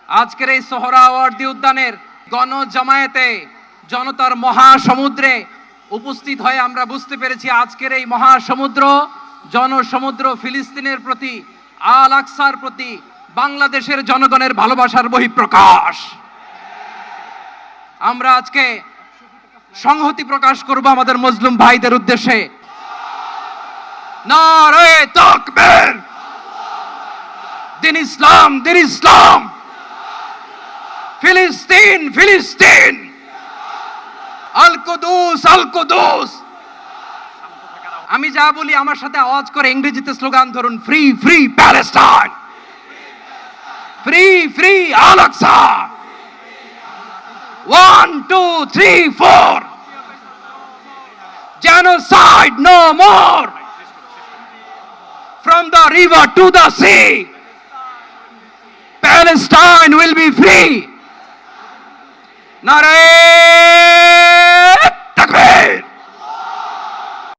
আজকের এই সোহরাওয়ার্দী উদ্যানের গণজামায়াতে জনতার মহাসমুদ্রে উপস্থিত হয়ে আমরা বুঝতে পেরেছি আজকের এই মহাসমুদ্র জনসমুদ্র ফিলিস্তিনের প্রতি, আল আকসার প্রতি বাংলাদেশের জনগণের ভালোবাসার বহিঃপ্রকাশ। আমরা আজকে সংহতি প্রকাশ করব আমাদের মুসলিম ভাইদের উদ্দেশ্যে। নারে তাকবীর, দিন ইসলাম, দিন ইসলাম, ফিলিস্তিন, ফিলিস্তিন, আল কুদুস, আল কুদুস। আমি যা বলি আমার সাথে আওয়াজ করে ইংরেজিতে স্লোগান ধরুন, free free Palestine, free free Al Aqsa. 1 2 3 4, genocide no more, from the river to the sea, Palestine will be free. Nare